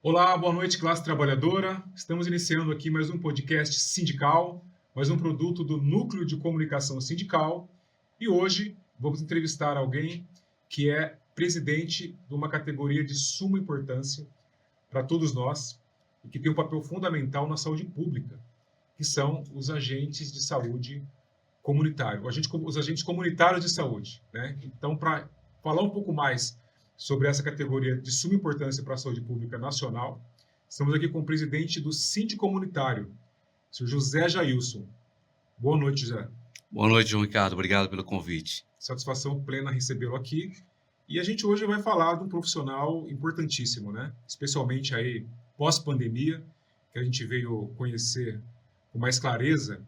Olá, boa noite, classe trabalhadora. Estamos iniciando aqui mais um podcast sindical, mais um produto do Núcleo de Comunicação Sindical. E hoje vamos entrevistar alguém que é presidente de uma categoria de suma importância para todos nós e que tem um papel fundamental na saúde pública, que são os agentes de saúde comunitário, os agentes comunitários de saúde, né? Então, para falar um pouco mais sobre essa categoria de suma importância para a saúde pública nacional, estamos aqui com o presidente do Síndico Comunitário, o senhor José Jailson. Boa noite, José. Boa noite, João Ricardo. Obrigado pelo convite. Satisfação plena recebê-lo aqui. E a gente hoje vai falar de um profissional importantíssimo, né? Especialmente aí pós-pandemia, que a gente veio conhecer com mais clareza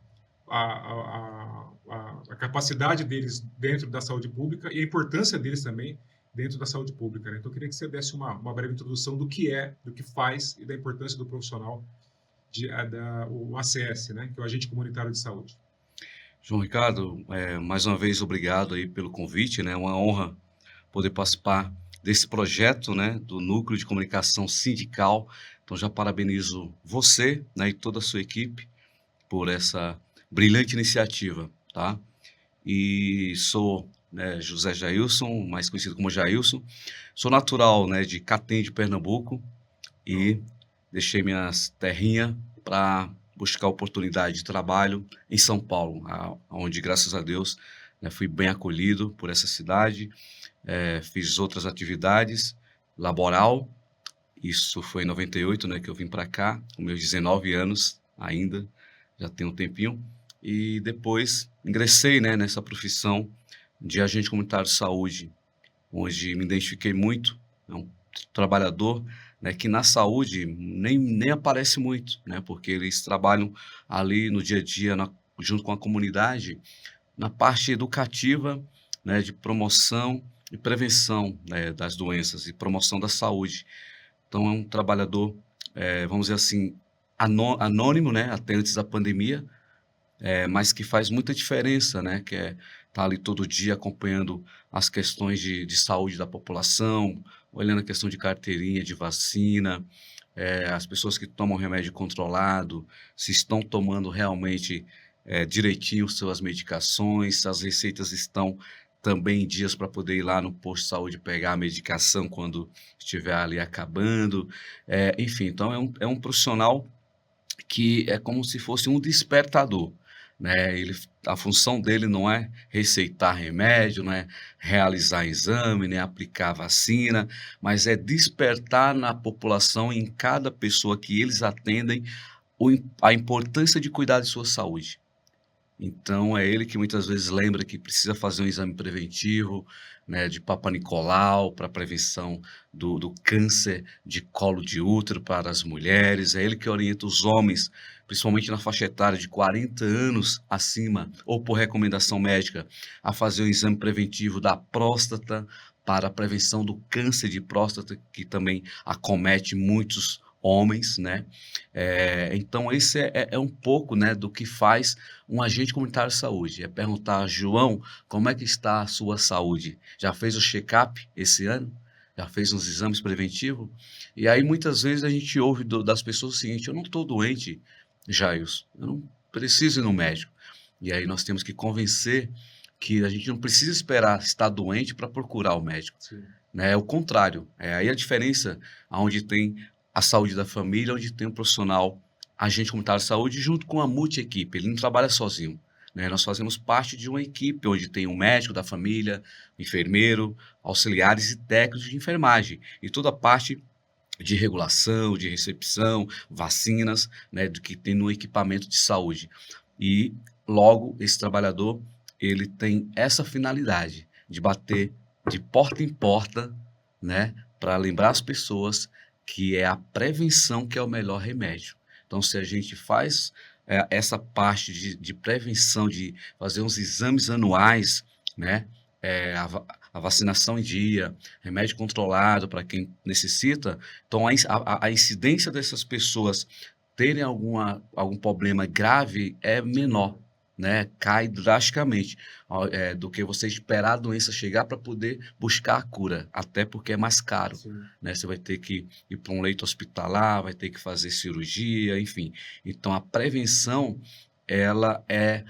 a capacidade deles dentro da saúde pública e a importância deles também dentro da saúde pública, né? Então, eu queria que você desse uma breve introdução do que é, do que faz e da importância do profissional o ACS, né? Que é o Agente Comunitário de Saúde. João Ricardo, mais uma vez obrigado aí pelo convite, né? É uma honra poder participar desse projeto, né? Do Núcleo de Comunicação Sindical. Então já parabenizo você, né? E toda a sua equipe por essa brilhante iniciativa, tá? E sou, né, José Jailson, mais conhecido como Jailson. Sou natural, né? De Catem, de Pernambuco, e deixei minhas terrinhas para buscar oportunidade de trabalho em São Paulo, onde, graças a Deus, né, fui bem acolhido por essa cidade. Fiz outras atividades laboral. Isso foi em 98, né, que eu vim para cá, com meus 19 anos ainda, já tem um tempinho. E depois ingressei, né, nessa profissão de agente comunitário de saúde, onde me identifiquei muito. É um trabalhador, né, que na saúde nem aparece muito, né, porque eles trabalham ali no dia a dia, junto com a comunidade, na parte educativa, né, de promoção e prevenção, né, das doenças e promoção da saúde. Então é um trabalhador, vamos dizer assim, anônimo, né, até antes da pandemia, mas que faz muita diferença, né? Que é estar ali todo dia acompanhando as questões de saúde da população, olhando a questão de carteirinha de vacina, as pessoas que tomam remédio controlado, se estão tomando realmente direitinho suas medicações, se as receitas estão também em dias para poder ir lá no posto de saúde pegar a medicação quando estiver ali acabando. Enfim, então é um profissional que é como se fosse um despertador, né? A função dele não é receitar remédio, não é realizar exame, nem aplicar vacina, mas é despertar na população, em cada pessoa que eles atendem, a importância de cuidar de sua saúde. Então é ele que muitas vezes lembra que precisa fazer um exame preventivo, né, de Papa Nicolau para prevenção do câncer de colo de útero para as mulheres. É ele que orienta os homens, principalmente na faixa etária de 40 anos acima, ou por recomendação médica, a fazer o exame preventivo da próstata para a prevenção do câncer de próstata, que também acomete muitos homens, né? Então esse é um pouco, né, do que faz um agente comunitário de saúde. É perguntar: João, como é que está a sua saúde? Já fez o check-up esse ano? Já fez uns exames preventivos? E aí muitas vezes a gente ouve das pessoas o seguinte: eu não estou doente, Jailson, eu não preciso ir no médico. E aí nós temos que convencer que a gente não precisa esperar estar doente para procurar o médico. Sim. Né? É o contrário. É aí a diferença onde tem a saúde da família, onde tem um profissional agente comunitário de saúde junto com a multi-equipe. Ele não trabalha sozinho, né? Nós fazemos parte de uma equipe onde tem um médico da família, um enfermeiro, auxiliares e técnicos de enfermagem e toda a parte de regulação, de recepção, vacinas, né, do que tem no equipamento de saúde. E logo esse trabalhador, ele tem essa finalidade de bater de porta em porta, né, para lembrar as pessoas que é a prevenção que é o melhor remédio. Então, se a gente faz essa parte de prevenção, de fazer uns exames anuais, né, a vacinação em dia, remédio controlado para quem necessita, então a incidência dessas pessoas terem algum problema grave é menor, né, cai drasticamente do que você esperar a doença chegar para poder buscar a cura, até porque é mais caro, Sim. né? Você vai ter que ir para um leito hospitalar, vai ter que fazer cirurgia, enfim. Então, a prevenção, ela é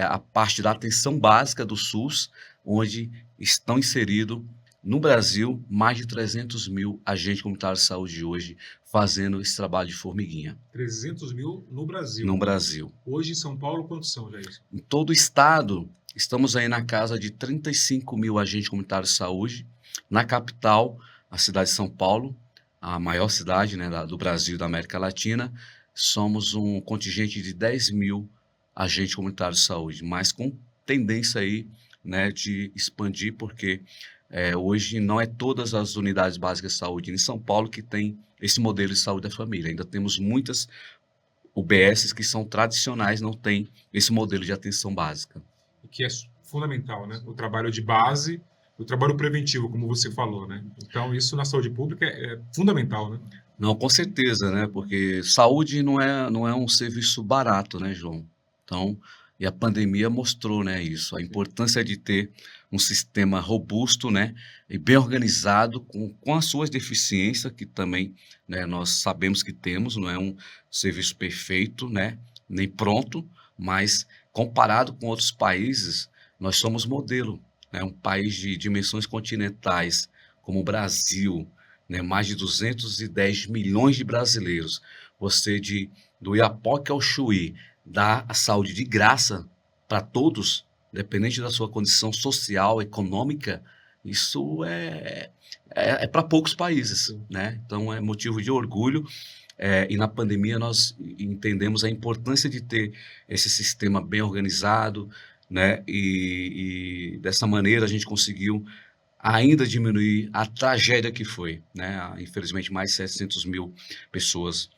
a parte da atenção básica do SUS, onde estão inseridos, no Brasil, mais de 300 mil agentes comunitários de saúde hoje fazendo esse trabalho de formiguinha 300 mil no Brasil. no Brasil. Hoje em São Paulo, quantos são, Jair? Em todo o estado, estamos aí na casa de 35 mil agentes comunitários de saúde. Na capital, a cidade de São Paulo, a maior cidade, né, do Brasil e da América Latina, somos um contingente de 10 mil agentes comunitários de saúde, mas com tendência aí, né, de expandir, porque hoje não é todas as unidades básicas de saúde em São Paulo que tem esse modelo de saúde da família. Ainda temos muitas UBSs que são tradicionais, não têm esse modelo de atenção básica. Que é fundamental, né? O trabalho de base, o trabalho preventivo, como você falou, né? Então, isso na saúde pública é fundamental, né? Não, com certeza, né? Porque saúde não é um serviço barato, né, João? Então, e a pandemia mostrou, né, isso, a importância de ter um sistema robusto, né, e bem organizado, com as suas deficiências, que também, né, nós sabemos que temos, não é um serviço perfeito, né, nem pronto, mas comparado com outros países, nós somos modelo, né, um país de dimensões continentais, como o Brasil, né, mais de 210 milhões de brasileiros. Você do Iapoque ao Chuí dá a saúde de graça para todos, independente da sua condição social, econômica, isso é para poucos países, né? Então é motivo de orgulho. E na pandemia nós entendemos a importância de ter esse sistema bem organizado, né? E dessa maneira a gente conseguiu ainda diminuir a tragédia que foi, né? Infelizmente, mais de 700 mil pessoas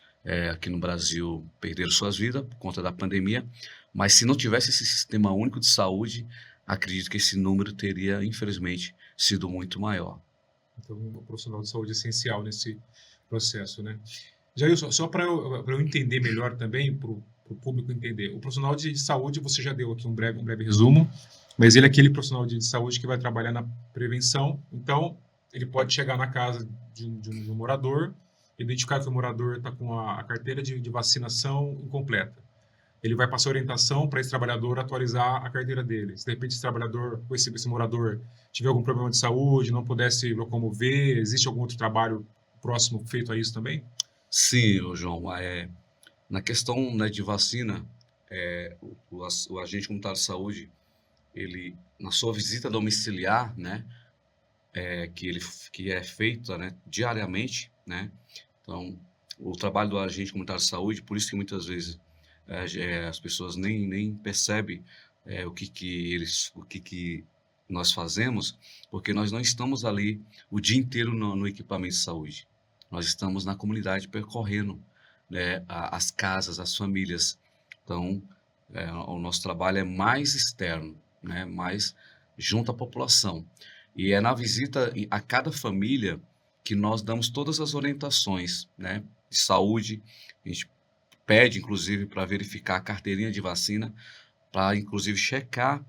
aqui no Brasil perderam suas vidas por conta da pandemia, mas se não tivesse esse sistema único de saúde, acredito que esse número teria, infelizmente, sido muito maior. Então, o profissional de saúde é essencial nesse processo, né? Jair, só para eu entender melhor também, para o público entender, o profissional de saúde, você já deu aqui um breve resumo, mas ele é aquele profissional de saúde que vai trabalhar na prevenção, então ele pode chegar na casa de um morador, identificar que o morador está com a carteira de vacinação incompleta. Ele vai passar orientação para esse trabalhador atualizar a carteira dele. Se de repente esse trabalhador, esse morador, tiver algum problema de saúde, não pudesse locomover, existe algum outro trabalho próximo feito a isso também? Sim, João, na questão, né, de vacina, o agente comunitário de saúde, ele, na sua visita domiciliar, né, que é feita, né, diariamente, né, então, o trabalho do agente comunitário de saúde, por isso que muitas vezes as pessoas nem percebem o que nós fazemos, porque nós não estamos ali o dia inteiro no equipamento de saúde. Nós estamos na comunidade percorrendo, né, as casas, as famílias. Então, o nosso trabalho é mais externo, né, mais junto à população. E é na visita a cada família que nós damos todas as orientações, né, de saúde. A gente pede, inclusive, para verificar a carteirinha de vacina, para, inclusive, checar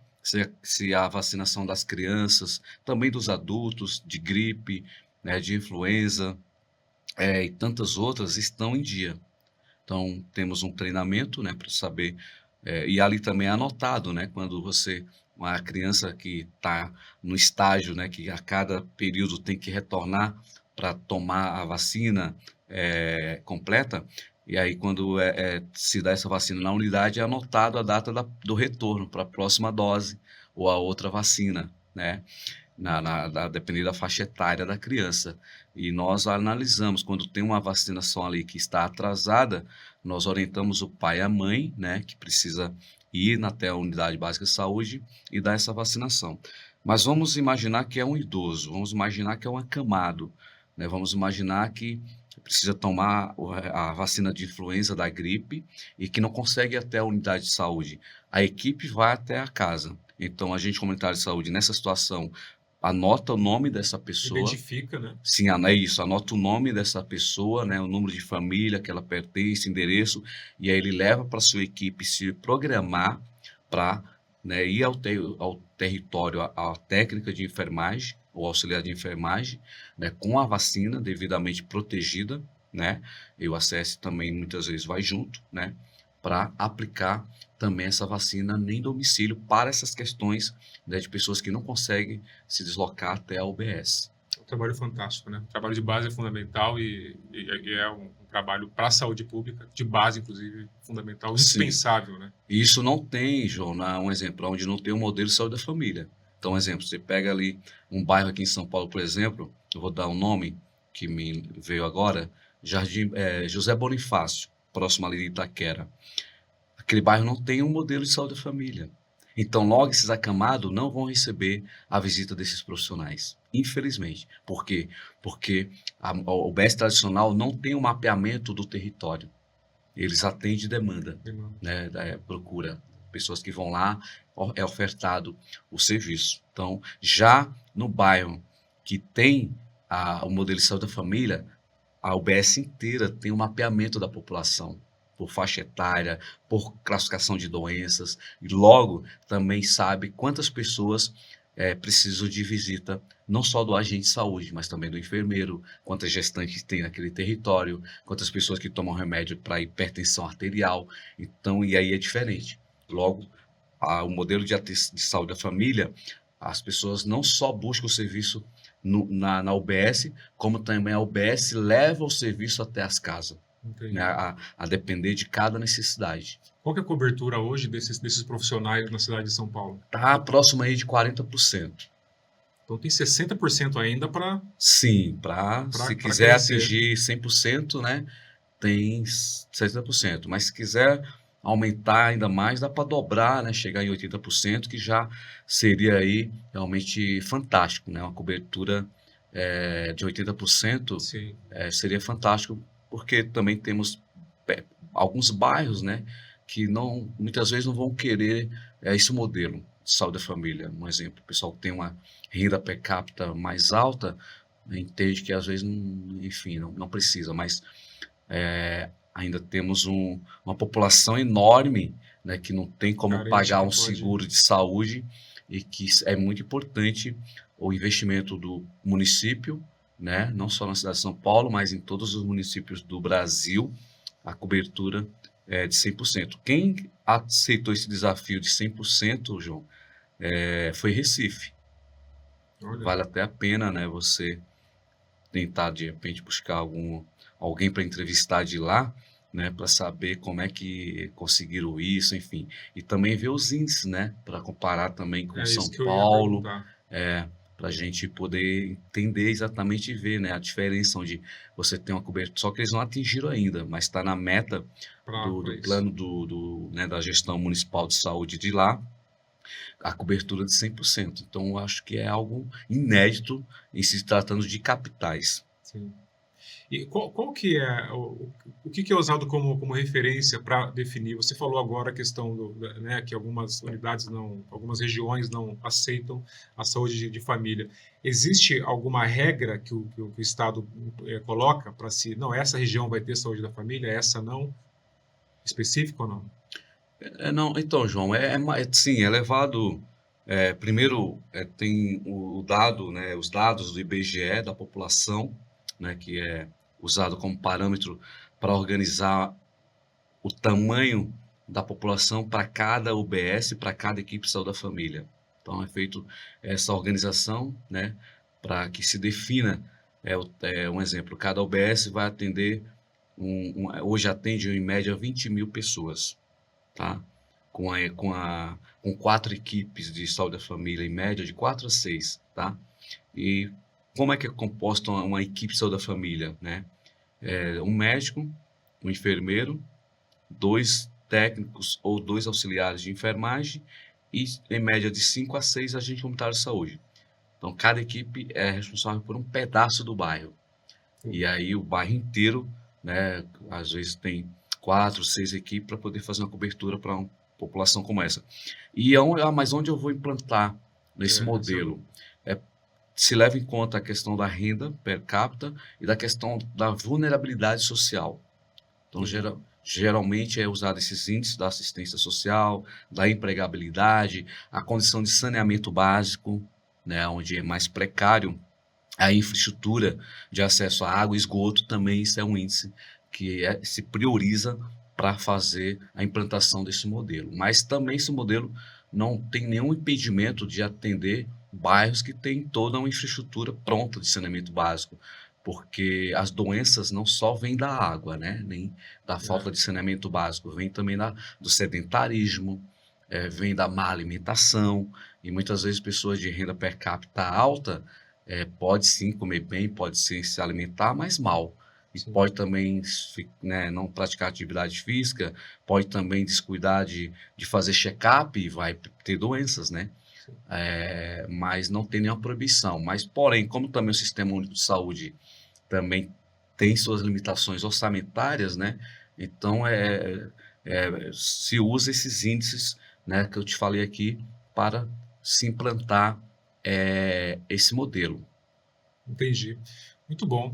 se a vacinação das crianças, também dos adultos, de gripe, né, de influenza, e tantas outras estão em dia. Então, temos um treinamento, né, para saber, e ali também é anotado, né, quando uma criança que está no estágio, né, que a cada período tem que retornar para tomar a vacina completa, e aí quando se dá essa vacina na unidade, é anotado a data do retorno para a próxima dose ou a outra vacina, né? Dependendo da faixa etária da criança. E nós analisamos, quando tem uma vacinação ali que está atrasada, nós orientamos o pai e a mãe, né, que precisa ir até a unidade básica de saúde e dar essa vacinação. Mas vamos imaginar que é um idoso, vamos imaginar que é um acamado, né, vamos imaginar que precisa tomar a vacina de influenza, da gripe, e que não consegue ir até a unidade de saúde. A equipe vai até a casa. Então, a agente comunitário de saúde, nessa situação, anota o nome dessa pessoa. Identifica, né? Sim, é isso, anota o nome dessa pessoa, né, o número de família que ela pertence, endereço, e aí ele leva para a sua equipe se programar para, né, ir ao território, a técnica de enfermagem, o auxiliar de enfermagem, né, com a vacina devidamente protegida, né, e o ACS também muitas vezes vai junto, né, para aplicar também essa vacina em domicílio para essas questões, né, de pessoas que não conseguem se deslocar até a UBS. Um trabalho fantástico, né? O trabalho de base é fundamental e é um trabalho para a saúde pública, de base, inclusive, fundamental, Sim. indispensável, né? Isso não tem, João, um exemplo, onde não tem um modelo de saúde da família. Então, um exemplo, você pega ali um bairro aqui em São Paulo, por exemplo, eu vou dar um nome que me veio agora, José Bonifácio, próximo ali de Itaquera. Aquele bairro não tem um modelo de saúde da família. Então, logo esses acamados não vão receber a visita desses profissionais, infelizmente. Por quê? Porque o UBS tradicional não tem um mapeamento do território. Eles atendem demanda, né, procura pessoas que vão lá, é ofertado o serviço. Então, já no bairro que tem o modelo de saúde da família, a UBS inteira tem um mapeamento da população, por faixa etária, por classificação de doenças, e logo também sabe quantas pessoas precisam de visita, não só do agente de saúde, mas também do enfermeiro, quantas gestantes tem naquele território, quantas pessoas que tomam remédio para hipertensão arterial. Então, e aí é diferente. Logo, o modelo de saúde da família, as pessoas não só buscam o serviço na UBS, como também a UBS leva o serviço até as casas, né, a depender de cada necessidade. Qual que é a cobertura hoje desses profissionais na cidade de São Paulo? Está próximo aí de 40%. Então tem 60% ainda para... Sim, se quiser atingir 100%, né, tem 60%. Mas se quiser aumentar ainda mais, dá para dobrar, né, chegar em 80%, que já seria aí realmente fantástico, né, uma cobertura de 80%. Sim. Seria fantástico, porque também temos alguns bairros, né, que muitas vezes não vão querer esse modelo de saúde da família. Um exemplo, o pessoal que tem uma renda per capita mais alta, né, entende que às vezes, enfim, não precisa, mas ainda temos uma população enorme, né, que não tem como pagar um seguro de saúde, e que é muito importante o investimento do município, né, não só na cidade de São Paulo, mas em todos os municípios do Brasil, a cobertura de 100%. Quem aceitou esse desafio de 100%, João, foi Recife. Olha. Vale até a pena, né, você tentar, de repente, buscar alguém para entrevistar de lá, né, para saber como é que conseguiram isso, enfim. E também ver os índices, né, para comparar também com São Paulo, para a gente poder entender exatamente e ver, né, a diferença onde você tem uma cobertura, só que eles não atingiram ainda, mas está na meta do plano né, da gestão municipal de saúde de lá, a cobertura de 100%. Então, eu acho que é algo inédito em se tratando de capitais. Sim. E qual que é, o que é usado como referência para definir? Você falou agora a questão né, que algumas unidades algumas regiões não aceitam a saúde de família. Existe alguma regra que o Estado coloca para si? Não, essa região vai ter saúde da família, essa não? Específico ou não? Não, então, João, sim, é levado. Primeiro, tem o dado, né, os dados do IBGE da população, né, que é usado como parâmetro para organizar o tamanho da população para cada UBS, para cada equipe de saúde da família. Então, é feito essa organização, né, para que se defina, um exemplo, cada UBS vai atender, hoje atende em média 20 mil pessoas, tá? Com 4 equipes de saúde da família, em média de 4 a 6, tá? E como é que é composta uma equipe de saúde da família, né? Um médico, um enfermeiro, 2 técnicos ou 2 auxiliares de enfermagem e, em média, de 5 a 6 agentes comunitários de saúde. Então, cada equipe é responsável por um pedaço do bairro. E aí, o bairro inteiro, né, às vezes tem 4, 6 equipes para poder fazer uma cobertura para uma população como essa. Mas onde eu vou implantar nesse modelo? Se leva em conta a questão da renda per capita e da questão da vulnerabilidade social. Então, Geralmente é usado esses índices da assistência social, da empregabilidade, a condição de saneamento básico, né, onde é mais precário, a infraestrutura de acesso à água e esgoto também, isso é um índice que se prioriza para fazer a implantação desse modelo. Mas também esse modelo não tem nenhum impedimento de atender bairros que têm toda uma infraestrutura pronta de saneamento básico, porque as doenças não só vêm da água, né, nem da falta de saneamento básico, vem também do sedentarismo, vem da má alimentação, e muitas vezes pessoas de renda per capita alta pode sim comer bem, pode sim se alimentar, mas mal. E Sim. pode também, né, não praticar atividade física, pode também descuidar de fazer check-up e vai ter doenças, né? Mas não tem nenhuma proibição. Mas, porém, como também o Sistema Único de Saúde também tem suas limitações orçamentárias, né? Então, se usa esses índices, né, que eu te falei aqui para se implantar esse modelo. Entendi. Muito bom.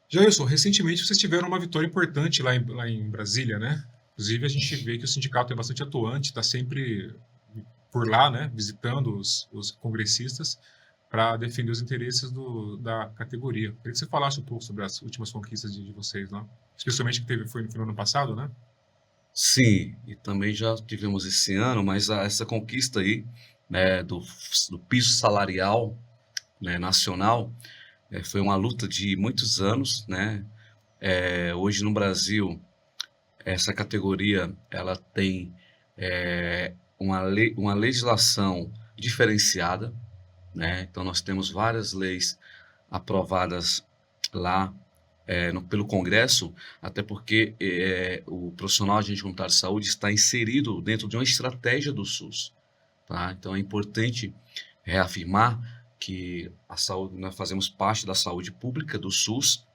Jailson, recentemente vocês tiveram uma vitória importante lá em Brasília, né? Inclusive, a gente vê que o sindicato é bastante atuante, está sempre por lá, né? Visitando os congressistas para defender os interesses da categoria. Queria que você falasse um pouco sobre as últimas conquistas de vocês lá. Especialmente que foi no ano passado, né? Sim, e também já tivemos esse ano, mas essa conquista aí, né, do piso salarial, né, nacional, foi uma luta de muitos anos, né? Hoje no Brasil, essa categoria ela tem uma legislação diferenciada, né? Então nós temos várias leis aprovadas lá pelo Congresso, até porque o profissional agente comunitário de saúde está inserido dentro de uma estratégia do SUS, tá? Então é importante reafirmar que a saúde, nós fazemos parte da saúde pública do SUS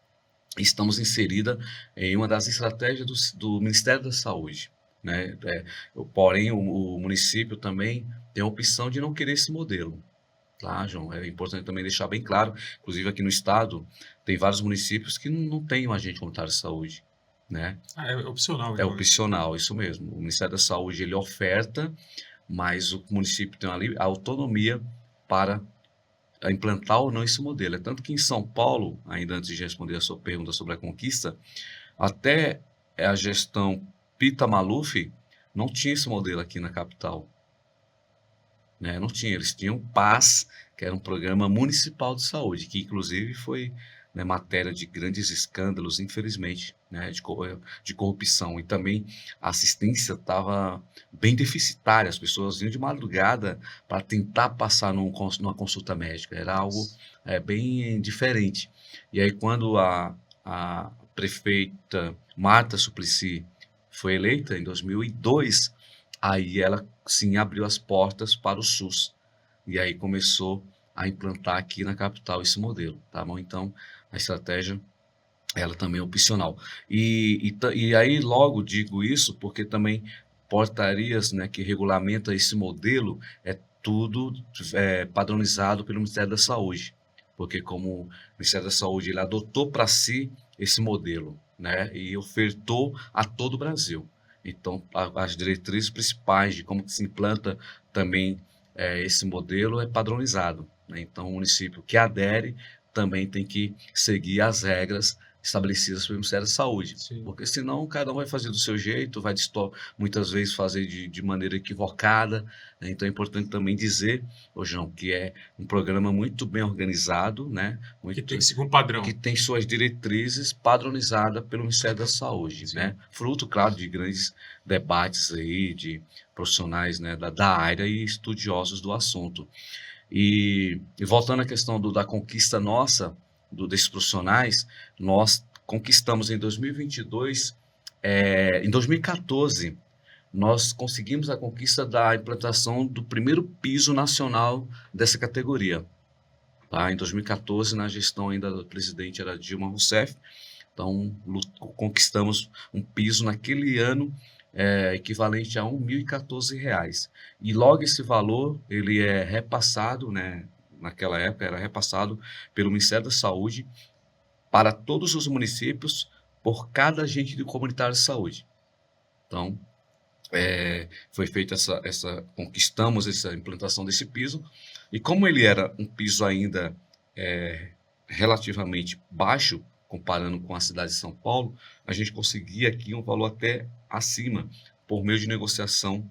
e estamos inserida em uma das estratégias do Ministério da Saúde, né? Porém, o município também tem a opção de não querer esse modelo. Tá, João? É importante também deixar bem claro, inclusive aqui no estado, tem vários municípios que não têm um agente comunitário de saúde, né? Ah, é opcional, É então. opcional, isso mesmo. O Ministério da Saúde, ele oferta, mas o município tem a autonomia para implantar ou não esse modelo. É tanto que em São Paulo, ainda antes de responder a sua pergunta sobre a conquista, até a gestão Pita Maluf não tinha esse modelo aqui na capital. Né? Não tinha, eles tinham PAS, que era um programa municipal de saúde, que inclusive foi, né, matéria de grandes escândalos, infelizmente, né, de corrupção. E também a assistência estava bem deficitária, as pessoas vinham de madrugada para tentar passar numa consulta médica, era algo bem diferente. E aí quando a prefeita Marta Suplicy foi eleita em 2002, aí ela sim abriu as portas para o SUS. E aí começou a implantar aqui na capital esse modelo, tá bom? Então, a estratégia, ela também é opcional. E aí logo digo isso porque também portarias, né, que regulamenta esse modelo é tudo padronizado pelo Ministério da Saúde. Porque como o Ministério da Saúde ele adotou para si esse modelo, né, e ofertou a todo o Brasil. Então, as diretrizes principais de como se implanta também esse modelo é padronizado, né? Então, o município que adere também tem que seguir as regras estabelecidas pelo Ministério da Saúde, Sim. porque senão cada um vai fazer do seu jeito, vai muitas vezes fazer de maneira equivocada, né? Então é importante também dizer, ô João, que é um programa muito bem organizado, né? Que tem que seguir um padrão. Que tem suas diretrizes padronizadas pelo Ministério da Saúde, Sim. né? Fruto, claro, de grandes debates aí, de profissionais, né, da área e estudiosos do assunto. E voltando à questão da conquista nossa, desses profissionais, nós conquistamos em 2022, em 2014, nós conseguimos a conquista da implantação do primeiro piso nacional dessa categoria. Tá? Em 2014, na gestão ainda do presidente era Dilma Rousseff, então conquistamos um piso naquele ano equivalente a R$ 1.014. E logo esse valor ele é repassado, né, naquela época era repassado pelo Ministério da Saúde para todos os municípios por cada agente de comunitário de saúde. Então, foi feita conquistamos essa implantação desse piso, e como ele era um piso ainda relativamente baixo, comparando com a cidade de São Paulo, a gente conseguia aqui um valor até acima, por meio de negociação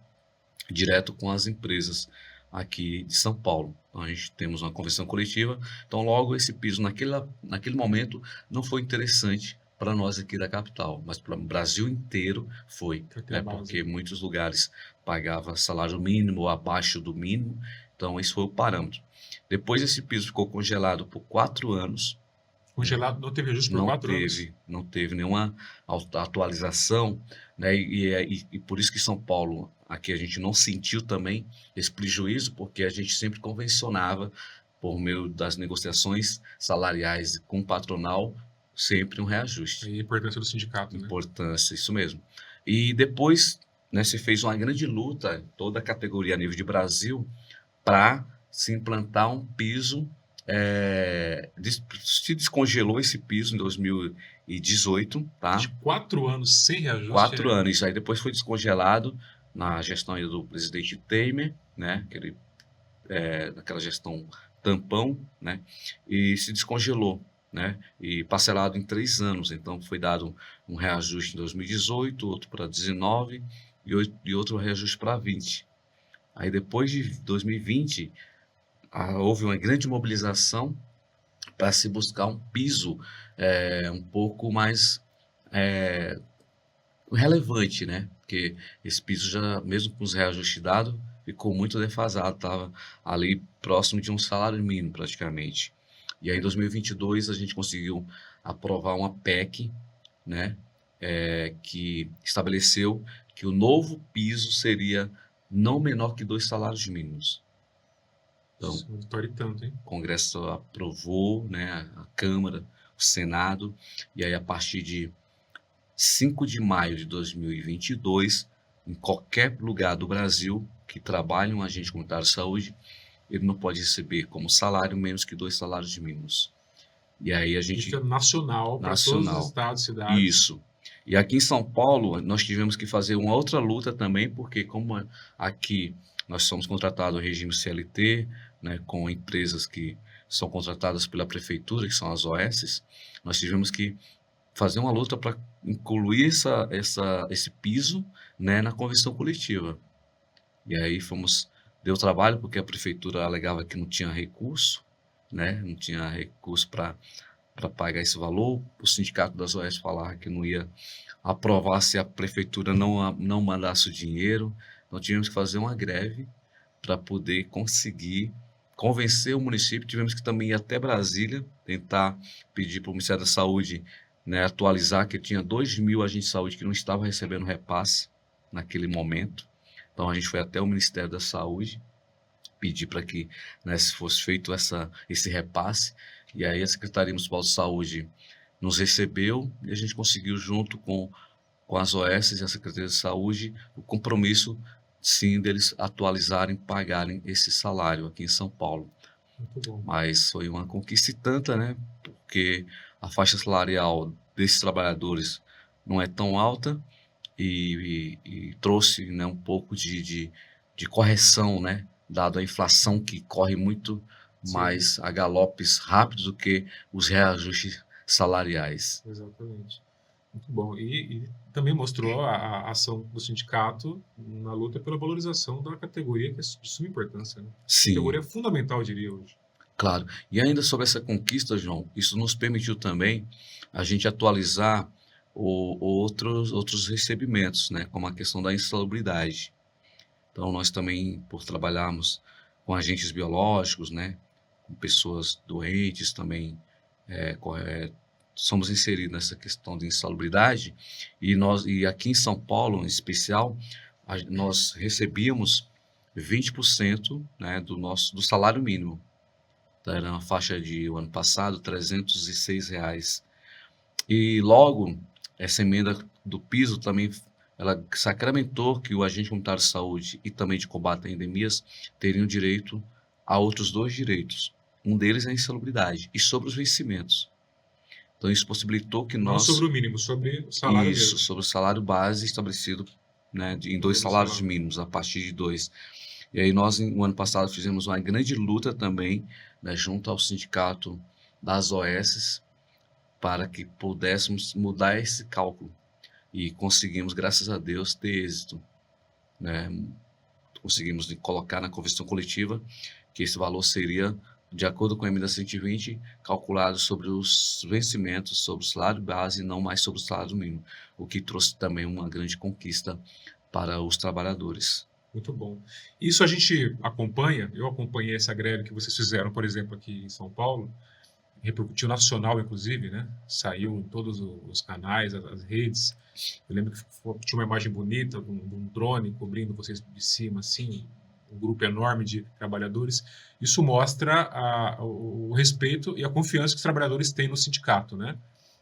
direto com as empresas aqui de São Paulo. Então, a gente temos uma convenção coletiva, então logo esse piso naquele momento não foi interessante para nós aqui da capital, mas para o Brasil inteiro foi, né, porque muitos lugares pagavam salário mínimo ou abaixo do mínimo, então esse foi o parâmetro. Depois esse piso ficou congelado por 4 anos. Congelado, não teve ajuste por 4 anos? Não teve nenhuma atualização, né? E por isso que São Paulo, aqui a gente não sentiu também esse prejuízo, porque a gente sempre convencionava, por meio das negociações salariais com o patronal, sempre um reajuste. E a importância do sindicato, né? Importância, isso mesmo. E depois, né, se fez uma grande luta, toda a categoria a nível de Brasil, para se implantar um piso. Se descongelou esse piso em 2018, tá? De 4 anos sem reajuste. 4 anos, isso aí depois foi descongelado na gestão aí do presidente Temer, né? Aquela gestão tampão, né? E se descongelou, né? E parcelado em 3 anos. Então foi dado um reajuste em 2018, outro para 19 e outro reajuste para 20. Aí depois de 2020 houve uma grande mobilização para se buscar um piso um pouco mais relevante, né? Porque esse piso já, mesmo com os reajustes dados, ficou muito defasado, estava ali próximo de um salário mínimo praticamente. E aí em 2022 a gente conseguiu aprovar uma PEC, né? Que estabeleceu que o piso seria não menor que 2 salários mínimos. Então, tanto, hein? o Congresso aprovou, né, a Câmara, o Senado, e aí a partir de 5 de maio de 2022, em qualquer lugar do Brasil que trabalhe um agente comunitário de saúde, ele não pode receber como salário menos que 2 salários mínimos. E aí a gente... Isso é nacional, para todos os estados e cidades. Isso. E aqui em São Paulo, nós tivemos que fazer uma outra luta também, porque como aqui nós somos contratados no regime CLT, né, com empresas que são contratadas pela prefeitura, que são as OS, nós tivemos que fazer uma luta para incluir esse piso, né, na convenção coletiva. E aí deu trabalho, porque a prefeitura alegava que não tinha recurso, né, não tinha recurso para pagar esse valor. O sindicato das OS falava que não ia aprovar se a prefeitura não mandasse o dinheiro. Então tivemos que fazer uma greve para poder conseguir convencer o município. Tivemos que também ir até Brasília, tentar pedir para o Ministério da Saúde, né, atualizar que tinha 2.000 agentes de saúde que não estavam recebendo repasse naquele momento. Então a gente foi até o Ministério da Saúde pedir para que, né, se fosse feito esse repasse. E aí a Secretaria Municipal de Saúde nos recebeu e a gente conseguiu, junto com as OS e a Secretaria de Saúde, o compromisso, sim, deles atualizarem, pagarem esse salário aqui em São Paulo. Muito bom. Mas foi uma conquista e tanta, né? Porque a faixa salarial desses trabalhadores não é tão alta e trouxe, né, um pouco de correção, né? Dado a inflação que corre muito mais a galopes rápidos do que os reajustes salariais. Exatamente. Muito bom. E também mostrou a ação do sindicato na luta pela valorização da categoria, que é de suma importância, né? Sim. Categoria fundamental, eu diria, hoje. Claro. E ainda sobre essa conquista, João, isso nos permitiu também a gente atualizar outros recebimentos, né? Como a questão da insalubridade. Então, nós também, por trabalharmos com agentes biológicos, né, com pessoas doentes também, somos inseridos nessa questão de insalubridade, e aqui em São Paulo, em especial, nós recebíamos 20%, né, do salário mínimo. Então, era uma faixa de, o ano passado, R$ 306. E logo, essa emenda do piso também, ela sacramentou que o agente comunitário de saúde e também de combate a endemias teriam direito a outros 2 direitos. Um deles é a insalubridade e sobre os vencimentos. Então isso possibilitou que nós... Não sobre o mínimo, sobre o salário Isso, mesmo. sobre o salário base estabelecido né, em 2 salários mínimos, a partir de 2. E aí nós, no ano passado, fizemos uma grande luta também, né, junto ao sindicato das OS, para que pudéssemos mudar esse cálculo. E conseguimos, graças a Deus, ter êxito, né? Conseguimos colocar na convenção coletiva que esse valor seria, de acordo com a emenda 120, calculado sobre os vencimentos, sobre o salário base e não mais sobre o salário mínimo, o que trouxe também uma grande conquista para os trabalhadores. Muito bom. Isso a gente acompanha, eu acompanhei essa greve que vocês fizeram, por exemplo, aqui em São Paulo, repercutiu nacional, inclusive, né? Saiu em todos os canais, as redes. Eu lembro que tinha uma imagem bonita de um drone cobrindo vocês de cima, assim, um grupo enorme de trabalhadores. Isso mostra o respeito e a confiança que os trabalhadores têm no sindicato, né?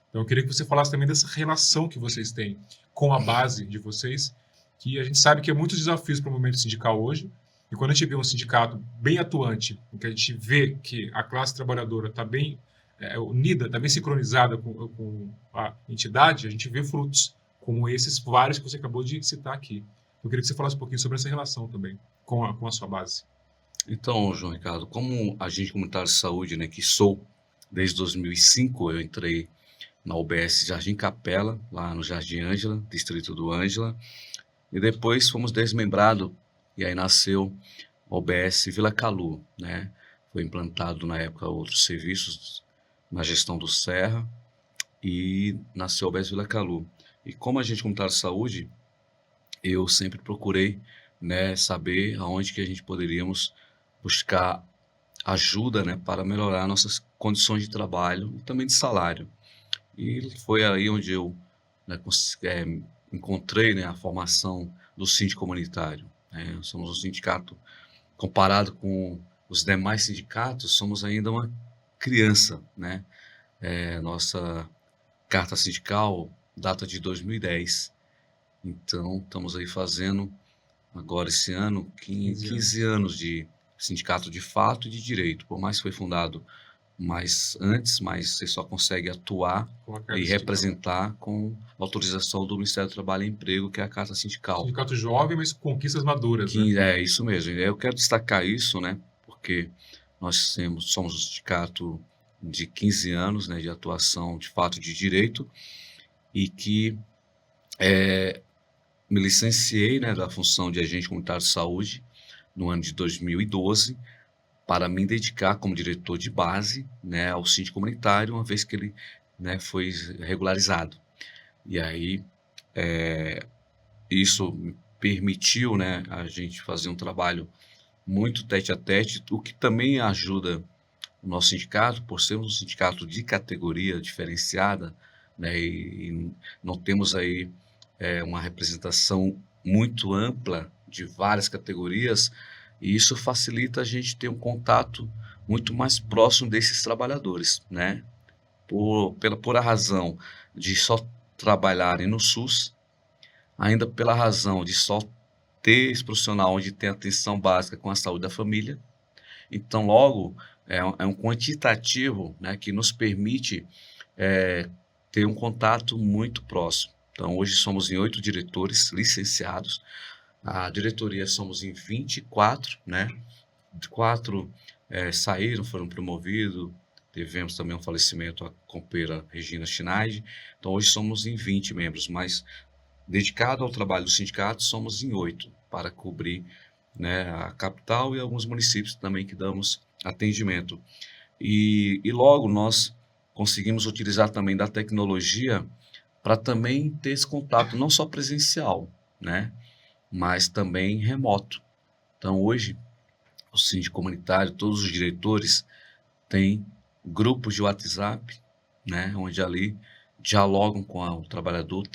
Então, eu queria que você falasse também dessa relação que vocês têm com a base de vocês, que a gente sabe que é muitos desafios para o movimento sindical hoje. E quando a gente vê um sindicato bem atuante, em que a gente vê que a classe trabalhadora está bem unida, está bem sincronizada com a entidade, a gente vê frutos como esses vários que você acabou de citar aqui. Eu queria que você falasse um pouquinho sobre essa relação também com a sua base. Então, João Ricardo, como agente comunitário de saúde, né, que sou, desde 2005 eu entrei na UBS Jardim Capela, lá no Jardim Ângela, distrito do Ângela, e depois fomos desmembrados, e aí nasceu a UBS Vila Calu, né? Foi implantado na época outros serviços na gestão do Serra, e nasceu a UBS Vila Calu. E como agente comunitário de saúde, eu sempre procurei, né, saber aonde que a gente poderíamos buscar ajuda, né, para melhorar nossas condições de trabalho e também de salário. E foi aí onde eu, né, encontrei, né, a formação do síndico comunitário. Né? Somos um sindicato, comparado com os demais sindicatos, somos ainda uma criança, né? Nossa carta sindical data de 2010. Então, estamos aí fazendo, agora esse ano, 15 anos de sindicato de fato e de direito. Por mais que foi fundado mais antes, mas você só consegue atuar e representar com autorização do Ministério do Trabalho e Emprego, que é a Carta Sindical. Sindicato jovem, mas com conquistas maduras, né? É isso mesmo. Eu quero destacar isso, né? Porque nós somos um sindicato de 15 anos, né, de atuação de fato de direito, e que me licenciei, né, da função de agente comunitário de saúde no ano de 2012, para me dedicar como diretor de base, né, ao síndico comunitário, uma vez que ele, né, foi regularizado. E aí, isso me permitiu, né, a gente fazer um trabalho muito tete a tete, o que também ajuda o nosso sindicato, por sermos um sindicato de categoria diferenciada, né, e não temos aí uma representação muito ampla de várias categorias, e isso facilita a gente ter um contato muito mais próximo desses trabalhadores, né? Por a razão de só trabalharem no SUS, ainda pela razão de só ter esse profissional onde tem atenção básica com a saúde da família. Então, logo, é um quantitativo, né, que nos permite ter um contato muito próximo. Então, hoje somos em 8 diretores licenciados. A diretoria somos em 24, né? 4 saíram, foram promovidos. Tivemos também um falecimento, a companheira Regina Schneid. Então, hoje somos em 20 membros, mas dedicado ao trabalho do sindicato, somos em 8, para cobrir, né, a capital e alguns municípios também que damos atendimento. E logo nós conseguimos utilizar também da tecnologia para também ter esse contato, não só presencial, né, mas também remoto. Então, hoje, o síndico comunitário, todos os diretores têm grupos de WhatsApp, né, onde ali dialogam com o trabalhador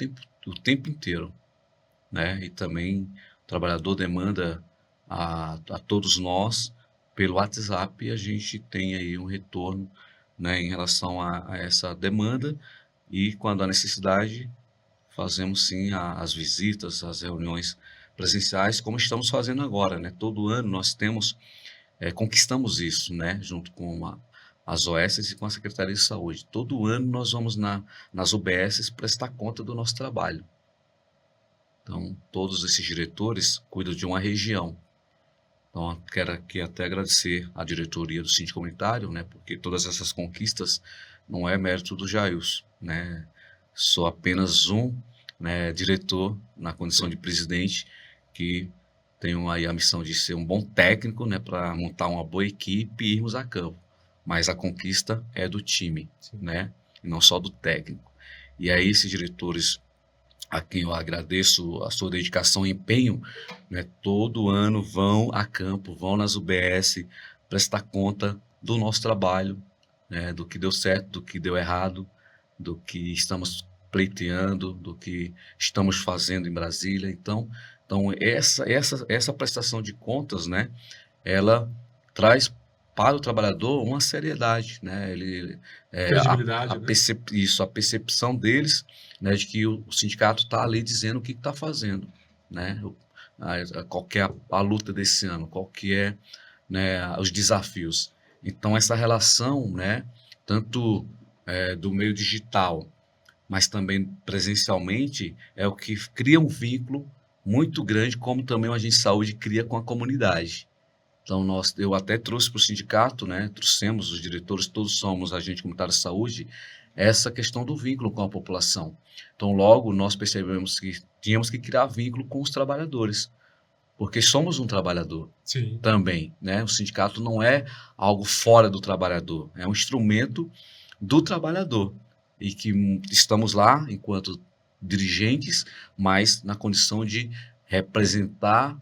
o tempo inteiro, né, e também o trabalhador demanda a todos nós pelo WhatsApp, e a gente tem aí um retorno, né, em relação a essa demanda, e quando há necessidade, fazemos sim as visitas, as reuniões presenciais, como estamos fazendo agora, né? Todo ano nós conquistamos isso, né? Junto com as OS e com a Secretaria de Saúde. Todo ano nós vamos nas UBSs prestar conta do nosso trabalho. Então, todos esses diretores cuidam de uma região. Então, eu quero aqui até agradecer à diretoria do Síndico Comunitário, né, porque todas essas conquistas não é mérito do Jailson, né? Sou apenas um, né, diretor na condição de presidente que tenho aí a missão de ser um bom técnico, né, para montar uma boa equipe e irmos a campo. Mas a conquista é do time, Sim. né, e não só do técnico. E aí esses diretores a quem eu agradeço a sua dedicação e empenho, né, todo ano vão a campo, vão nas UBS prestar conta do nosso trabalho, né, do que deu certo, do que deu errado, do que estamos pleiteando, do que estamos fazendo em Brasília. Então essa prestação de contas, né, ela traz para o trabalhador uma seriedade, né? Ele, Credibilidade, né? a percepção deles, né, de que o sindicato está ali dizendo o que está fazendo, né? Qual que é a luta desse ano, qual que é, né, os desafios. Então essa relação, né, tanto do meio digital, mas também presencialmente, é o que cria um vínculo muito grande, como também o agente de saúde cria com a comunidade. Então, eu até trouxe para o sindicato, né, trouxemos os diretores, todos somos agentes comunitários de saúde, essa questão do vínculo com a população. Então, logo nós percebemos que tínhamos que criar vínculo com os trabalhadores, porque somos um trabalhador. Sim. Também, né? O sindicato não é algo fora do trabalhador, é um instrumento do trabalhador e que estamos lá enquanto dirigentes, mas na condição de representar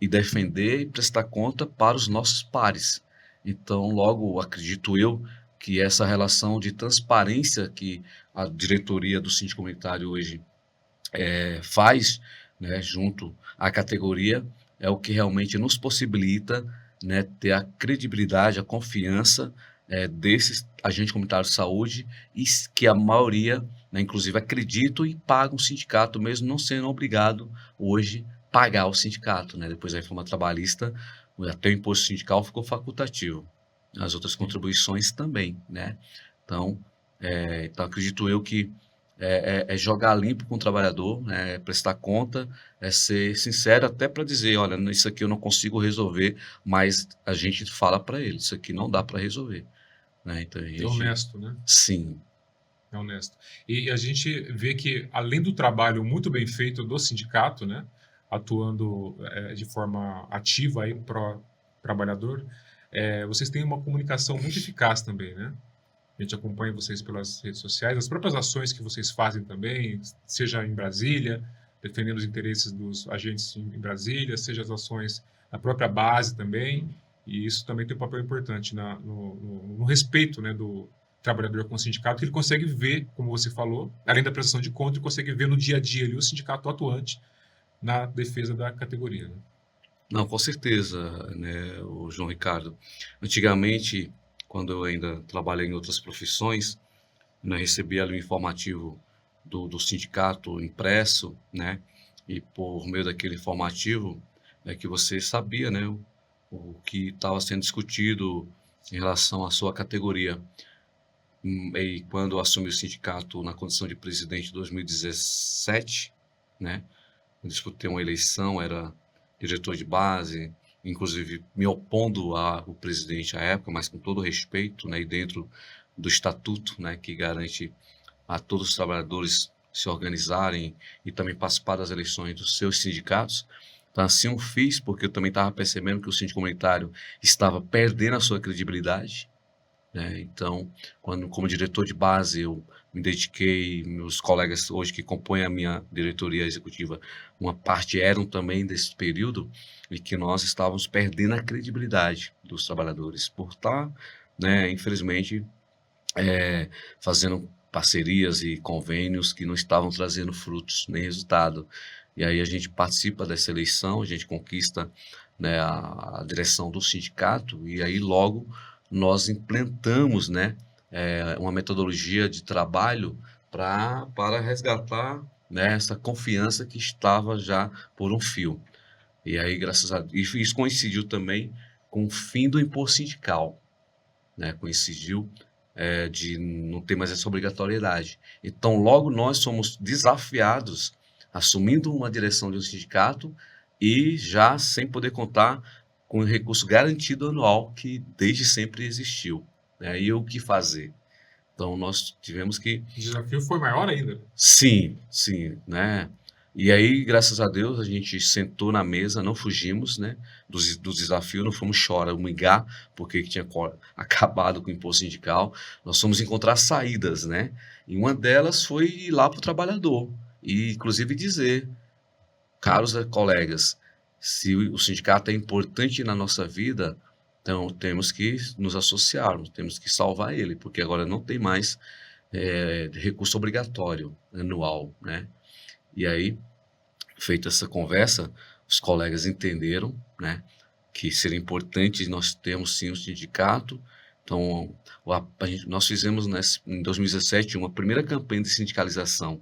e defender e prestar conta para os nossos pares. Então, logo, acredito eu que essa relação de transparência que a diretoria do Síndico Comunitário hoje faz, né, junto à categoria, é o que realmente nos possibilita, né, ter a credibilidade, a confiança desses agentes comunitários de saúde e que a maioria, né, inclusive, acreditam e pagam o sindicato, mesmo não sendo obrigado hoje pagar o sindicato, né? Depois da reforma trabalhista, até o imposto sindical ficou facultativo. As outras contribuições também, né? Então, acredito eu que é jogar limpo com o trabalhador, né? É prestar conta, é ser sincero até para dizer, olha, isso aqui eu não consigo resolver, mas a gente fala para ele, isso aqui não dá para resolver, né? Então, a gente... É honesto, né? Sim. É honesto. E a gente vê que, além do trabalho muito bem feito do sindicato, né, atuando de forma ativa aí para o trabalhador, vocês têm uma comunicação muito eficaz também, né? A gente acompanha vocês pelas redes sociais, as próprias ações que vocês fazem também, seja em Brasília, defendendo os interesses dos agentes em Brasília, seja as ações na própria base também, e isso também tem um papel importante no respeito, né, do trabalhador com o sindicato, que ele consegue ver, como você falou, além da prestação de conta, ele consegue ver no dia a dia ali o sindicato atuante na defesa da categoria, né? Não, com certeza, né, o João Ricardo. Antigamente, quando eu ainda trabalhei em outras profissões, né, recebia ali o informativo do sindicato impresso, né, e por meio daquele informativo é que você sabia, né, o que estava sendo discutido em relação à sua categoria. E quando eu assumi o sindicato na condição de presidente em 2017, né, eu disputei uma eleição, era diretor de base, inclusive me opondo ao presidente à época, mas com todo respeito, né, e dentro do estatuto, né, que garante a todos os trabalhadores se organizarem e também participar das eleições dos seus sindicatos. Então, assim eu fiz, porque eu também estava percebendo que o síndico comunitário estava perdendo a sua credibilidade, né? Então, como diretor de base, eu me dediquei, meus colegas hoje que compõem a minha diretoria executiva, uma parte eram também desse período, e que nós estávamos perdendo a credibilidade dos trabalhadores, por estar, né, infelizmente, fazendo parcerias e convênios que não estavam trazendo frutos nem resultado. E aí a gente participa dessa eleição, a gente conquista, né, a direção do sindicato, e aí logo nós implementamos, né, uma metodologia de trabalho para resgatar, né, essa confiança que estava já por um fio. E aí, graças a Deus, isso coincidiu também com o fim do imposto sindical, né, coincidiu de não ter mais essa obrigatoriedade. Então, logo nós somos desafiados assumindo uma direção de um sindicato e já sem poder contar com o recurso garantido anual que desde sempre existiu, né? E o que fazer? Então, nós tivemos que... O desafio foi maior ainda. Sim, né? E aí, graças a Deus, a gente sentou na mesa, não fugimos, né, do desafio, não fomos choramingar, porque tinha acabado com o imposto sindical. Nós fomos encontrar saídas, né? E uma delas foi ir lá para o trabalhador e, inclusive, dizer, caros colegas, se o sindicato é importante na nossa vida, então temos que nos associarmos, temos que salvar ele, porque agora não tem mais recurso obrigatório anual, né? E aí, feita essa conversa, os colegas entenderam, né, que seria importante nós termos sim um sindicato. Então, nós fizemos em 2017 uma primeira campanha de sindicalização,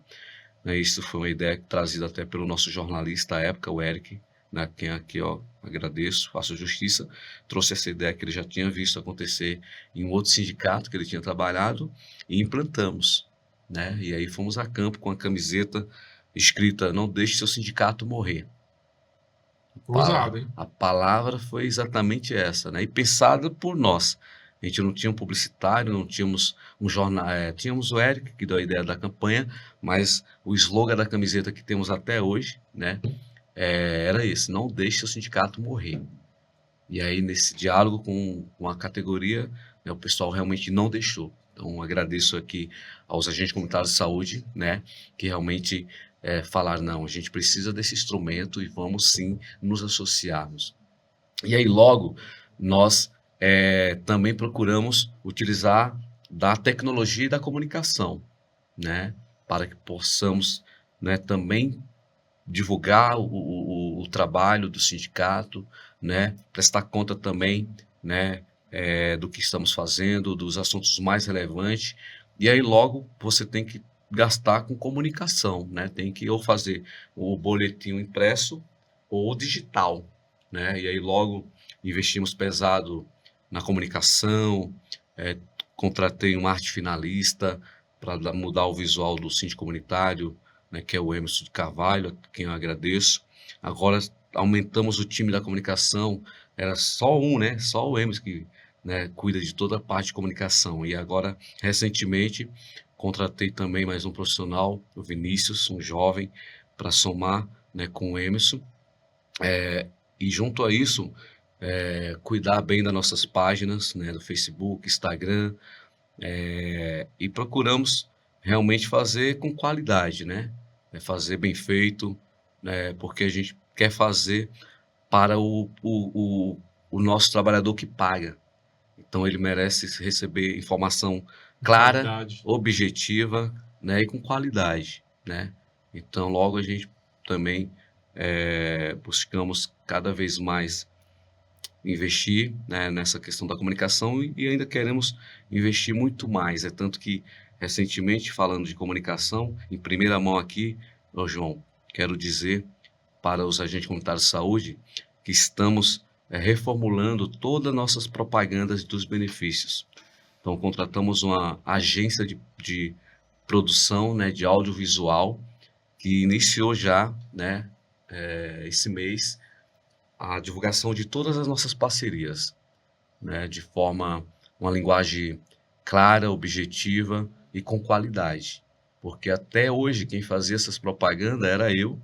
né? Isso foi uma ideia trazida até pelo nosso jornalista à época, o Eric, né, quem aqui agradeço, faço justiça, trouxe essa ideia que ele já tinha visto acontecer em um outro sindicato que ele tinha trabalhado e implantamos, né? E aí fomos a campo com a camiseta escrita: "Não deixe seu sindicato morrer". Ousado, hein? A palavra foi exatamente essa, né? E pensada por nós. A gente não tinha um publicitário, não tínhamos um jornal, tínhamos o Eric que deu a ideia da campanha, mas o slogan da camiseta que temos até hoje, né, era esse: "Não deixe o sindicato morrer". E aí, nesse diálogo com a categoria, né, o pessoal realmente não deixou. Então, agradeço aqui aos agentes comunitários de saúde, né, que realmente falaram: não, a gente precisa desse instrumento e vamos sim nos associarmos. E aí, logo, nós também procuramos utilizar da tecnologia e da comunicação, né, para que possamos, né, também divulgar o trabalho do sindicato, né, prestar conta também, né, do que estamos fazendo, dos assuntos mais relevantes. E aí logo você tem que gastar com comunicação, né, tem que ou fazer o boletim impresso ou digital, né, e aí logo investimos pesado na comunicação, contratei um arte finalista para mudar o visual do síndico comunitário, né, que é o Emerson de Carvalho, a quem eu agradeço. Agora aumentamos o time da comunicação, era só um, né, só o Emerson que, né, cuida de toda a parte de comunicação. E agora, recentemente, contratei também mais um profissional, o Vinícius, um jovem, para somar, né, com o Emerson. E junto a isso, cuidar bem das nossas páginas, né, do Facebook, Instagram, e procuramos realmente fazer com qualidade, né? Fazer bem feito, né? Porque a gente quer fazer para o nosso trabalhador que paga. Então ele merece receber informação clara, Qualidade. objetiva, né? E com qualidade, né? Então logo a gente também buscamos cada vez mais investir, né, nessa questão da comunicação e ainda queremos investir muito mais. É tanto que, recentemente, falando de comunicação, em primeira mão aqui, ô João, quero dizer para os agentes comunitários de saúde que estamos reformulando todas as nossas propagandas dos benefícios. Então, contratamos uma agência de produção, né, de audiovisual que iniciou já, né, esse mês, a divulgação de todas as nossas parcerias, né, de forma, uma linguagem clara, objetiva e com qualidade. Porque até hoje quem fazia essas propagandas era eu,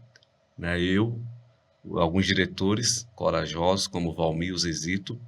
né, alguns diretores corajosos como o Valmir, o Zezito,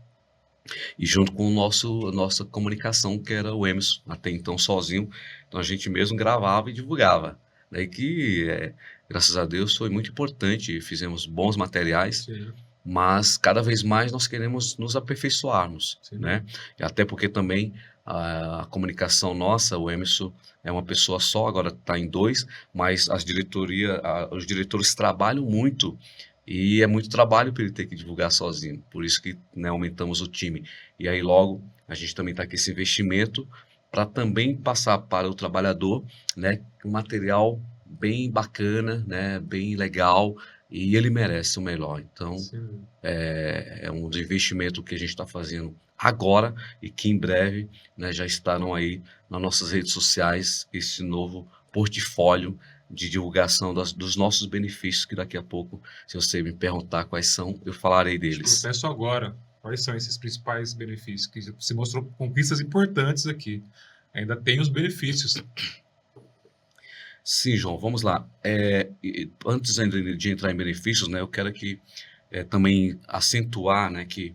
e junto com nossa comunicação, que era o Emerson, até então sozinho. Então a gente mesmo gravava e divulgava. Daí que, graças a Deus, foi muito importante, fizemos bons materiais. Sim. Mas cada vez mais nós queremos nos aperfeiçoarmos, Sim. né? E até porque também a comunicação nossa, o Emerson é uma pessoa só, agora está em dois, mas os diretores trabalham muito e é muito trabalho para ele ter que divulgar sozinho. Por isso que, né, aumentamos o time. E aí logo a gente também está com esse investimento para também passar para o trabalhador, né, um material bem bacana, né, bem legal, e ele merece o melhor. Então, Sim. é um investimento que a gente está fazendo agora e que em breve, né, já estarão aí nas nossas redes sociais esse novo portfólio de divulgação dos nossos benefícios, que daqui a pouco, se você me perguntar quais são, eu falarei Acho que eu deles. peço agora. Quais são esses principais benefícios? Que você mostrou conquistas importantes aqui. Ainda tem os benefícios. Sim, João, vamos lá. Antes ainda de entrar em benefícios, né, eu quero aqui também acentuar, né, que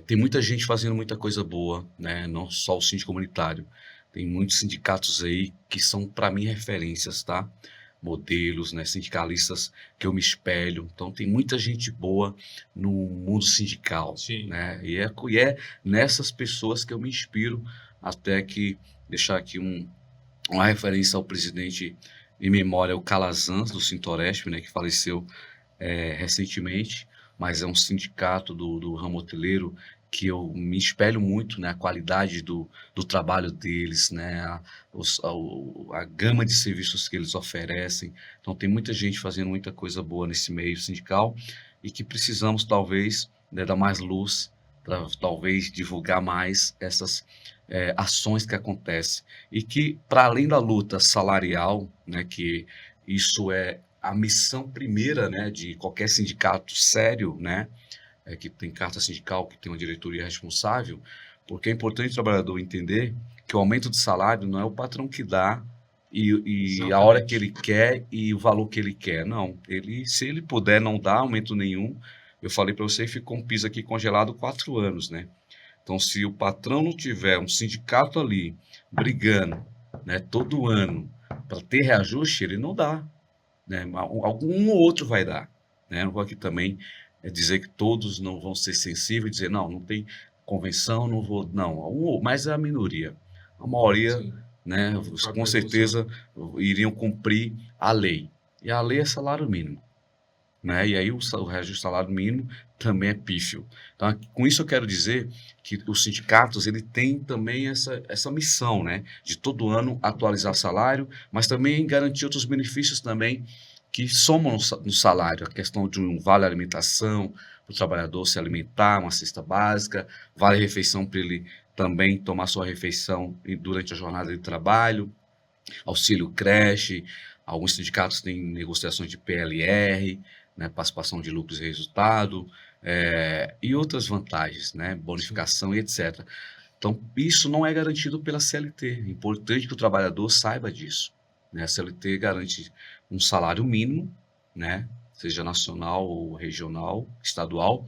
tem muita gente fazendo muita coisa boa, né, não só o síndico comunitário. Tem muitos sindicatos aí que são, para mim, referências, tá? Modelos, né, sindicalistas que eu me espelho. Então, tem muita gente boa no mundo sindical, Sim. né? E é nessas pessoas que eu me inspiro, até que deixar aqui uma referência ao presidente em memória, o Calazans, do Sintoresp, né, que faleceu recentemente, mas é um sindicato do ramo hoteleiro que eu me espelho muito, né, a qualidade do trabalho deles, né, a gama de serviços que eles oferecem. Então, tem muita gente fazendo muita coisa boa nesse meio sindical e que precisamos, talvez, né, dar mais luz, para talvez divulgar mais essas ações que acontecem. E que, para além da luta salarial, né, que isso é a missão primeira, né, de qualquer sindicato sério, né, que tem carta sindical, que tem uma diretoria responsável, porque é importante o trabalhador entender que o aumento de salário não é o patrão que dá e a hora que ele quer e o valor que ele quer. Não, se ele puder não dar aumento nenhum, eu falei para você, ficou um piso aqui congelado 4 anos, né? Então, se o patrão não tiver um sindicato ali brigando, né, todo ano para ter reajuste, ele não dá, né? Algum ou outro vai dar, né? Não vou aqui também dizer que todos não vão ser sensíveis e dizer, não, não tem convenção, não vou, não, mas é a minoria. A maioria, Sim. né, Vai com para certeza iriam cumprir a lei. E a lei é salário mínimo, né? E aí o reajuste do salário mínimo também é pífio. Então, com isso eu quero dizer que os sindicatos ele tem também essa missão, né, de todo ano atualizar salário, mas também garantir outros benefícios também que somam no salário, a questão de um vale alimentação para o trabalhador se alimentar, uma cesta básica, vale refeição para ele também tomar sua refeição durante a jornada de trabalho, auxílio creche, alguns sindicatos têm negociações de PLR, né, participação de lucros e resultado, e outras vantagens, né, bonificação e etc. Então, isso não é garantido pela CLT. É importante que o trabalhador saiba disso, né? A CLT garante um salário mínimo, né, seja nacional ou regional, estadual,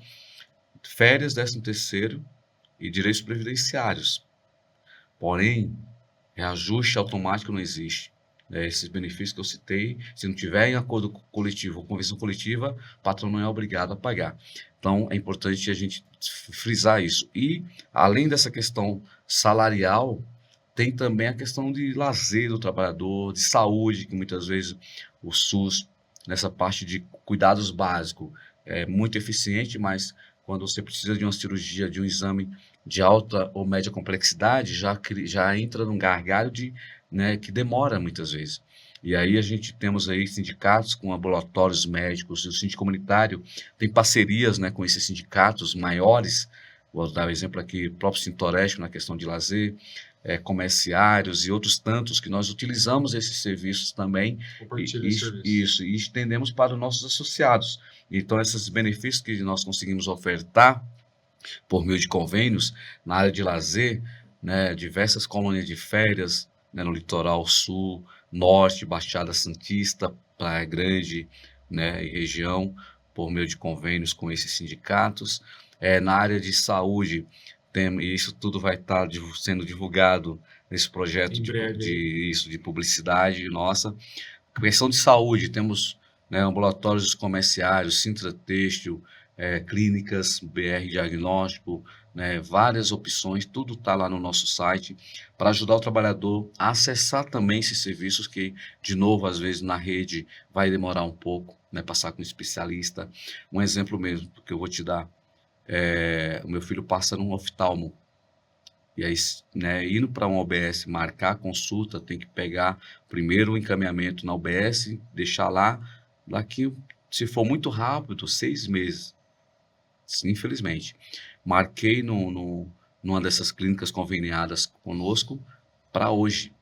férias, 13º e direitos previdenciários. Porém, reajuste automático não existe. Esses benefícios que eu citei, se não tiver em acordo coletivo ou convenção coletiva, o patrão não é obrigado a pagar. Então, é importante a gente frisar isso. E, além dessa questão salarial, tem também a questão de lazer do trabalhador, de saúde, que muitas vezes o SUS, nessa parte de cuidados básicos, é muito eficiente, mas quando você precisa de uma cirurgia, de um exame de alta ou média complexidade, já entra num gargalo né, que demora muitas vezes. E aí a gente temos aí sindicatos com ambulatórios médicos, e o síndico comunitário tem parcerias, né, com esses sindicatos maiores, vou dar o exemplo aqui, o próprio Sintoresp na questão de lazer, comerciários e outros tantos que nós utilizamos esses serviços também e estendemos para os nossos associados. Então, esses benefícios que nós conseguimos ofertar por meio de convênios na área de lazer, né, diversas colônias de férias, né, no litoral sul, norte, Baixada Santista, Praia Grande, né, e região, por meio de convênios com esses sindicatos. Na área de saúde, e isso tudo vai estar sendo divulgado nesse projeto de publicidade nossa. Questão de saúde, temos, né, ambulatórios comerciários, Sintra Têxtil, clínicas, BR Diagnóstico, né, várias opções, tudo está lá no nosso site para ajudar o trabalhador a acessar também esses serviços que, de novo, às vezes na rede vai demorar um pouco, né, passar com um especialista. Um exemplo mesmo que eu vou te dar, o meu filho passa num oftalmo, e aí, né, indo para um OBS, marcar a consulta, tem que pegar primeiro o encaminhamento na OBS, deixar lá, daqui, se for muito rápido, 6 meses. Infelizmente. Marquei numa dessas clínicas conveniadas conosco para hoje.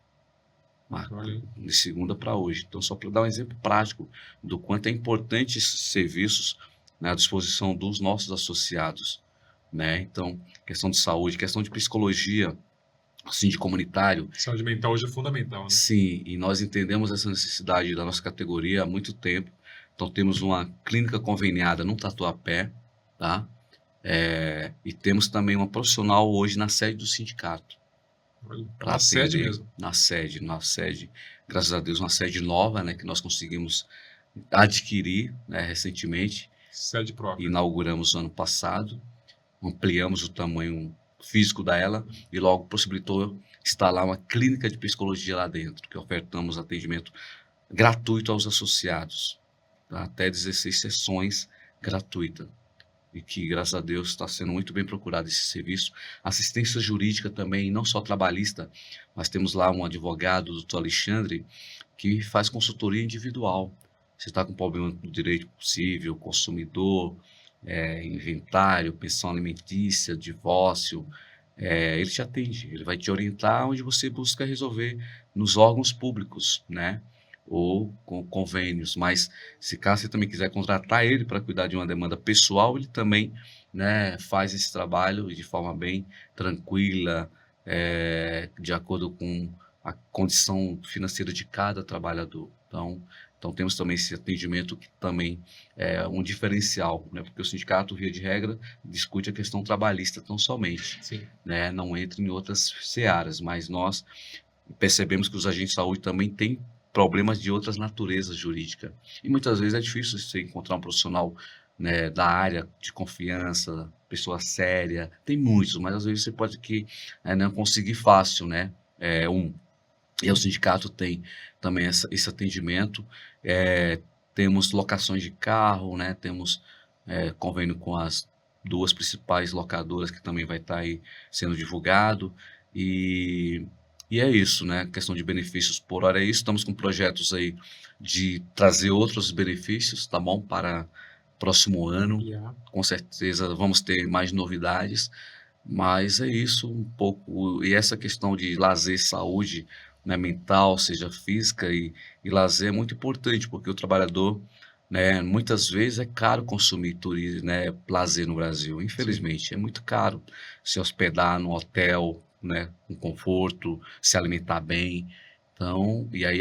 de segunda para hoje. Então, só para dar um exemplo prático do quanto é importante esses serviços, né, à disposição dos nossos associados, né? Então, questão de saúde, questão de psicologia, assim, de comunitário. Saúde mental hoje é fundamental, né? Sim, e nós entendemos essa necessidade da nossa categoria há muito tempo. Então, temos uma clínica conveniada no Tatuapé, tá? E temos também uma profissional hoje na sede do sindicato. Na sede mesmo? Na sede. Graças a Deus, uma sede nova, né? Que nós conseguimos adquirir, né, recentemente. Sede própria. Inauguramos no ano passado. Ampliamos o tamanho físico dela e logo possibilitou instalar uma clínica de psicologia lá dentro, que ofertamos atendimento gratuito aos associados, tá? Até 16 sessões gratuitas. E que, graças a Deus, está sendo muito bem procurado esse serviço. Assistência jurídica também, não só trabalhista, mas temos lá um advogado, o doutor Alexandre, que faz consultoria individual. Você está com problema do direito possível, consumidor, inventário, pensão alimentícia, divórcio, ele te atende, ele vai te orientar onde você busca resolver nos órgãos públicos, né? Ou com convênios, mas se caso você também quiser contratar ele para cuidar de uma demanda pessoal, ele também, né, faz esse trabalho de forma bem tranquila, de acordo com a condição financeira de cada trabalhador. Então temos também esse atendimento que também é um diferencial, né? Porque o sindicato, via de regra, discute a questão trabalhista tão somente, Sim. né? Não entra em outras searas, mas nós percebemos que os agentes de saúde também têm problemas de outras naturezas jurídicas. E muitas vezes é difícil você encontrar um profissional, né, da área de confiança, pessoa séria. Tem muitos, mas às vezes você pode não conseguir fácil, né? E o sindicato tem também esse atendimento. Temos locações de carro, né? Temos convênio com as 2 principais locadoras, que também vai estar aí sendo divulgado. E é isso, né? Questão de benefícios por hora é isso. Estamos com projetos aí de trazer outros benefícios, tá bom? Para próximo ano. Yeah. Com certeza vamos ter mais novidades. Mas é isso um pouco. E essa questão de lazer, saúde, né, mental, seja física e lazer é muito importante, porque o trabalhador, né, muitas vezes é caro consumir turismo, né, lazer no Brasil, infelizmente, é muito caro se hospedar no hotel, né, com conforto, se alimentar bem. Então, e aí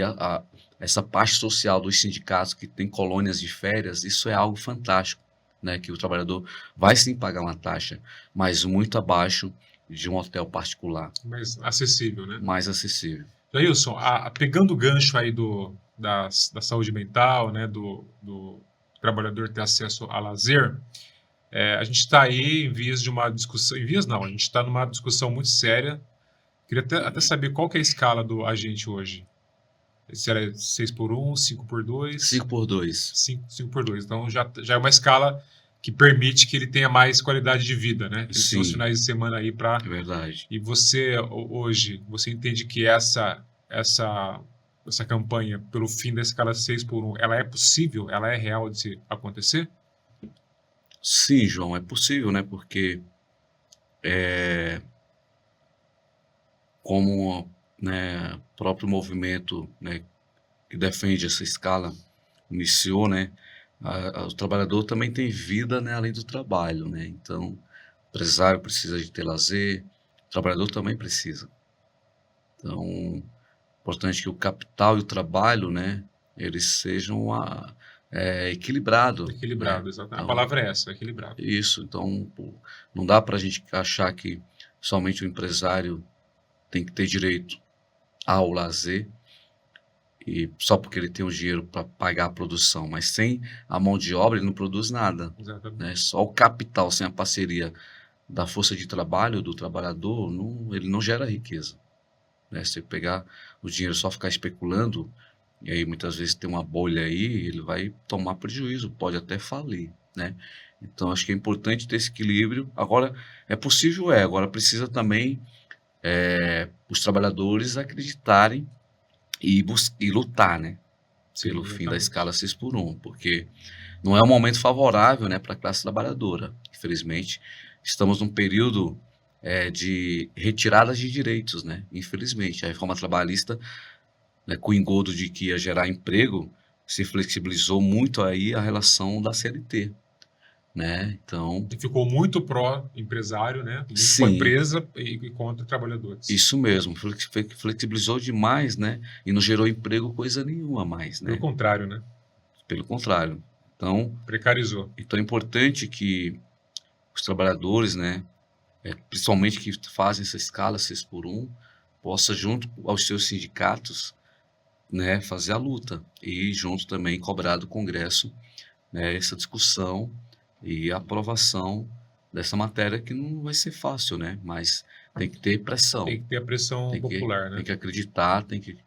essa parte social dos sindicatos que tem colônias de férias, isso é algo fantástico, né, que o trabalhador vai sim pagar uma taxa, mas muito abaixo de um hotel particular. Mais acessível, né? Mais acessível. Jailson, pegando o gancho aí da saúde mental, né, do trabalhador ter acesso a lazer, a gente está aí em vias de uma discussão, em vias não, a gente está numa discussão muito séria. Queria até saber qual que é a escala do agente hoje. Se era 6x1, 5x2? 5x2. 5x2. Então já é uma escala que permite que ele tenha mais qualidade de vida, né? Ele tem os finais de semana aí para... É verdade. E você, hoje, você entende que essa campanha pelo fim da escala 6x1, ela é possível? Ela é real de se acontecer? Sim, João, é possível, né? Porque como, né, o próprio movimento, né, que defende essa escala iniciou, né? O trabalhador também tem vida, né, além do trabalho, né? Então, o empresário precisa de ter lazer, o trabalhador também precisa. Então, importante que o capital e o trabalho, né, eles sejam equilibrados. Equilibrado, né? exatamente. Então, a palavra é essa, equilibrado. Isso, então não dá para a gente achar que somente o empresário tem que ter direito ao lazer, e só porque ele tem o dinheiro para pagar a produção, mas sem a mão de obra ele não produz nada. Exatamente. Né? Só o capital, sem a parceria da força de trabalho do trabalhador, ele não gera riqueza. Né? Se pegar o dinheiro só ficar especulando, e aí muitas vezes tem uma bolha aí, ele vai tomar prejuízo, pode até falir. Né? Então acho que é importante ter esse equilíbrio. Agora, é possível, agora precisa também os trabalhadores acreditarem e lutar, né, pelo fim da escala 6x1, porque não é um momento favorável, né, para a classe trabalhadora. Infelizmente, estamos num período de retiradas de direitos, né? Infelizmente, a reforma trabalhista né, com o engodo de que ia gerar emprego, se flexibilizou muito aí a relação da CLT, né? Então, E ficou muito pró-empresário, né? Muito sim, pró-empresa e contra trabalhadores. isso mesmo, flexibilizou demais, né? E não gerou emprego coisa nenhuma mais, Pelo né? contrário, né? Pelo contrário. Então, Precarizou. é importante que os trabalhadores, né, principalmente que fazem essa escala 6 por 1, possa, junto aos seus sindicatos, né, fazer a luta e junto também cobrar do Congresso, né, essa discussão e a aprovação dessa matéria que não vai ser fácil, né, mas tem que ter pressão, Tem que ter a pressão popular, né? tem que acreditar, tem que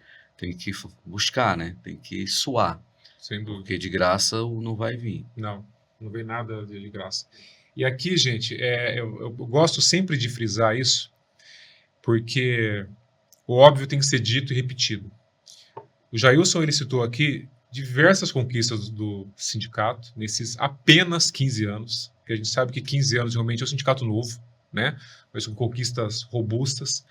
buscar, né, tem que suar, Sem dúvida. porque de graça não vai vir. Não vem nada de graça. E aqui, gente, eu gosto sempre de frisar isso, porque o óbvio tem que ser dito e repetido. O Jailson, ele citou aqui diversas conquistas do sindicato nesses apenas 15 anos, que a gente sabe que 15 anos realmente é um sindicato novo, né? Mas com conquistas robustas.